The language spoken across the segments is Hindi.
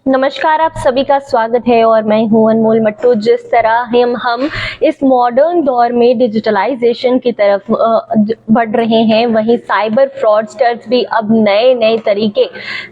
नमस्कार, आप सभी का स्वागत है और मैं हूं अनमोल मट्टू। जिस तरह हम इस मॉडर्न दौर में डिजिटलाइजेशन की तरफ बढ़ रहे हैं, वहीं साइबर फ्रॉडस्टर्स भी अब नए नए तरीके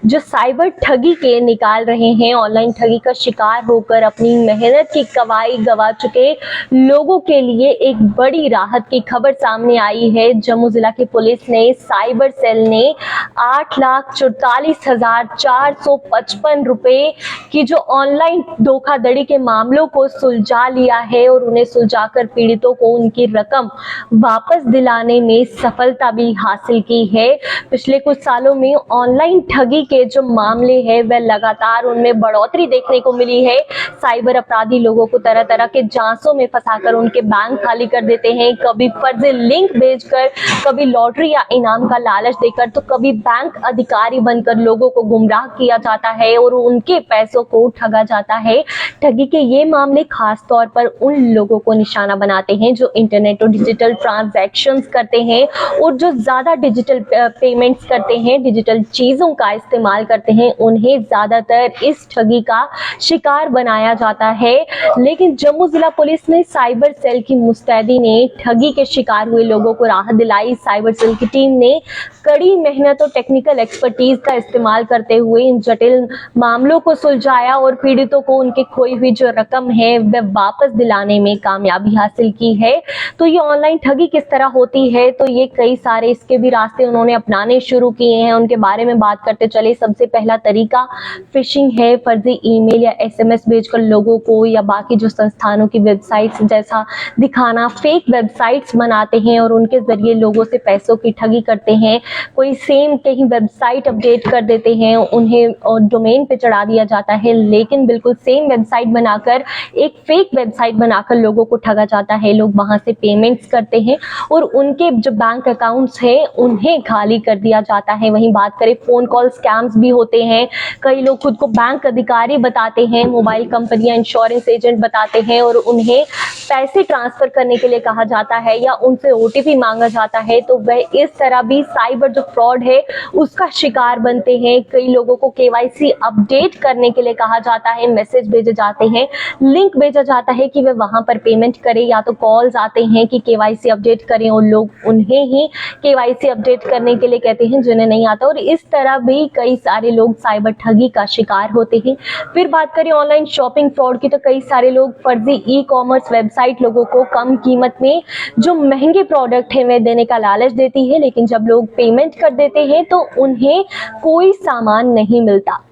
जो साइबर ठगी के निकाल रहे हैं। ऑनलाइन ठगी का शिकार होकर अपनी मेहनत की कमाई गंवा चुके लोगों के लिए एक बड़ी राहत की खबर सामने आई है। जम्मू जिला की पुलिस ने साइबर सेल ने 8,44,455 रुपए की जो ऑनलाइन धोखाधड़ी के मामलों को सुलझा लिया है और उन्हें सुलझाकर पीड़ितों को उनकी रकम वापस दिलाने में सफलता भी हासिल की है। पिछले कुछ सालों में ऑनलाइन ठगी के जो मामले हैं वह लगातार उनमें बढ़ोतरी देखने को मिली है। साइबर अपराधी लोगों को तरह तरह के जांचों में फंसाकर उनके बैंक खाली कर देते हैं, कभी फर्जी लिंक भेजकर, कभी लॉटरी या इनाम का लालच देकर, तो कभी बैंक अधिकारी बनकर लोगों को गुमराह किया जाता है और उनके पैसों को ठगा जाता है। ठगी के ये मामले खास तौर पर उन लोगों को निशाना बनाते हैं जो इंटरनेट और डिजिटल ट्रांजैक्शंस करते हैं और जो ज्यादा डिजिटल पेमेंट्स करते हैं, डिजिटल चीजों का इस्तेमाल करते हैं, उन्हें ज्यादातर इस ठगी का शिकार बनाया जाता है। लेकिन जम्मू जिला पुलिस ने साइबर सेल की मुस्तैदी ने ठगी के शिकार हुए लोगों को राहत दिलाई। साइबर सेल की टीम ने कड़ी मेहनत और टेक्निकल एक्सपर्टीज का इस्तेमाल करते हुए इन जटिल मामलों को सुलझाया और पीड़ितों को उनकी खोई हुई जो रकम है वह वापस दिलाने में कामयाबी हासिल की है। तो ये ऑनलाइन ठगी किस तरह होती है, तो ये कई सारे इसके भी रास्ते उन्होंने अपनाने शुरू किए हैं, उनके बारे में बात करते चले। सबसे पहला तरीका फिशिंग है। फर्जी ईमेल या एसएमएस भेजकर लोगों को या बाकी जो संस्थानों की वेबसाइट्स जैसा दिखाना, फेक वेबसाइट्स बनाते हैं और उनके जरिए लोगों से पैसों की ठगी करते हैं। कोई सेम कहीं वेबसाइट अपडेट कर देते हैं, उन्हें डोमेन पे चढ़ा दिया जाता है, लेकिन बिल्कुल सेम वेबसाइट बनाकर एक फेक वेबसाइट बनाकर लोगों को ठगा जाता है। लोग वहां से पेमेंट्स करते हैं और उनके जो बैंक अकाउंट्स हैं उन्हें खाली कर दिया जाता है। वहीं बात करें फोन कॉल स्कैम्स भी होते हैं। कई लोग खुद को बैंक अधिकारी बताते हैं, मोबाइल कंपनियां इंश्योरेंस एजेंट बताते हैं और उन्हें पैसे ट्रांसफर करने के लिए कहा जाता है या उनसे ओटीपी मांगा जाता है। तो वह इस तरह भी साइबर जो फ्रॉड है उसका शिकार बनते हैं। कई लोगों को केवाईसी अपडेट करने के लिए कहा जाता है, मैसेज भेजे जाते हैं, लिंक भेजा जाता है कि वे वहां पर पेमेंट करें, या तो कॉल्स आते हैं कि केवाईसी अपडेट करें और लोग उन्हें ही केवाईसी अपडेट करने के लिए कहते हैं जिन्हें नहीं आता। और इस तरह भी कई सारे लोग साइबर ठगी का शिकार होते हैं। फिर बात करें ऑनलाइन शॉपिंग फ्रॉड की, तो कई सारे लोग फर्जी ई कॉमर्स वेबसाइट लोगों को कम कीमत में जो महंगे प्रोडक्ट है वे देने का लालच देती है, लेकिन जब लोग पेमेंट कर देते हैं तो उन्हें कोई सामान नहीं मिलता।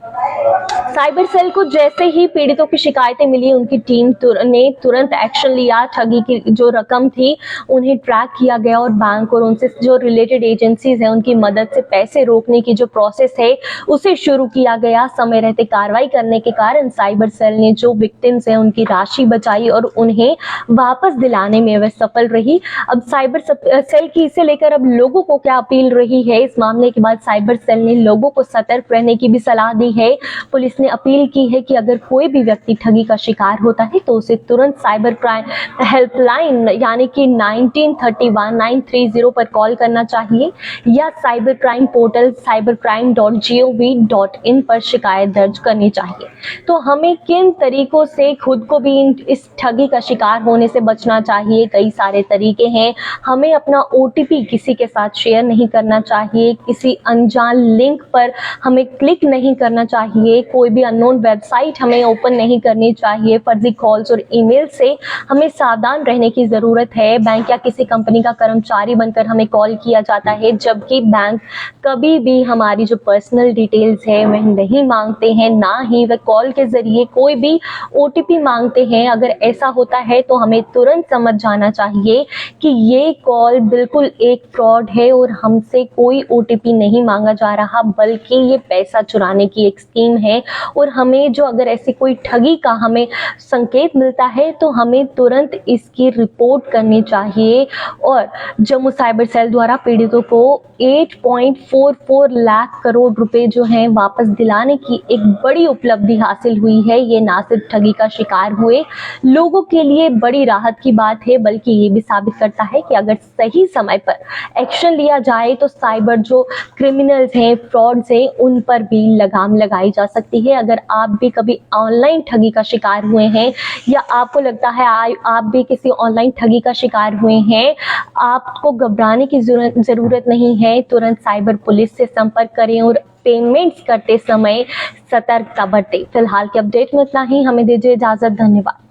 साइबर सेल को जैसे ही पीड़ितों की शिकायतें मिली, उनकी टीम ने तुरंत एक्शन लिया। ठगी की जो रकम थी उन्हें ट्रैक किया गया और बैंक और उनसे जो रिलेटेड एजेंसीज हैं उनकी मदद से पैसे रोकने की जो प्रोसेस है उसे शुरू किया गया। समय रहते कार्रवाई करने के कारण साइबर सेल ने जो विक्टिम्स हैं उनकी राशि बचाई और उन्हें वापस दिलाने में वह सफल रही। अब साइबर सेल की इसे लेकर अब लोगों को क्या अपील रही है? इस मामले के बाद साइबर सेल ने लोगों को सतर्क रहने की भी सलाह दी है। पुलिस ने अपील की है कि अगर कोई भी व्यक्ति ठगी का शिकार होता है तो उसे तुरंत साइबर क्राइम हेल्पलाइन यानी कि 1931-930 पर कॉल करना चाहिए या साइबर क्राइम पोर्टल cybercrime.gov.in पर शिकायत दर्ज करनी चाहिए। तो हमें किन तरीकों से खुद को भी इस ठगी का शिकार होने से बचना चाहिए? कई सारे तरीके हैं। हमें अपना ओटीपी किसी के साथ शेयर नहीं करना चाहिए, किसी अनजान लिंक पर हमें क्लिक नहीं करना चाहिए, कोई भी अननोन वेबसाइट हमें ओपन नहीं करनी चाहिए। फर्जी कॉल्स और ईमेल से हमें सावधान रहने की जरूरत है। बैंक या किसी कंपनी का कर्मचारी बनकर हमें कॉल किया जाता है, जबकि बैंक कभी भी हमारी जो पर्सनल डिटेल्स है वह नहीं मांगते हैं, ना ही वह कॉल के जरिए कोई भी ओटीपी मांगते हैं। अगर ऐसा होता है तो हमें तुरंत समझ जाना चाहिए कि ये कॉल बिल्कुल एक फ्रॉड है और हमसे कोई ओटीपी नहीं मांगा जा रहा, बल्कि ये पैसा चुराने की एक स्कीम है। और हमें जो अगर ऐसी कोई ठगी का हमें संकेत मिलता है तो हमें तुरंत इसकी रिपोर्ट करनी चाहिए। और जम्मू साइबर सेल द्वारा पीड़ितों को 8.44 लाख करोड़ रुपए जो हैं वापस दिलाने की एक बड़ी उपलब्धि हासिल हुई है। ये ना सिर्फ ठगी का शिकार हुए लोगों के लिए बड़ी राहत की बात है, बल्कि ये भी साबित करता है कि अगर सही समय पर एक्शन लिया जाए तो साइबर जो क्रिमिनल्स हैं, फ्रॉड्स हैं, उन पर भी लगाम लगाई जा सकती है। अगर आप भी कभी ऑनलाइन ठगी का शिकार हुए हैं या आपको लगता है आप भी किसी ऑनलाइन ठगी का शिकार हुए हैं, आपको घबराने की जरूरत नहीं है। तुरंत साइबर पुलिस से संपर्क करें और पेमेंट्स करते समय सतर्कता बरतें। फिलहाल के अपडेट में इतना ही, हमें दीजिए इजाजत, धन्यवाद।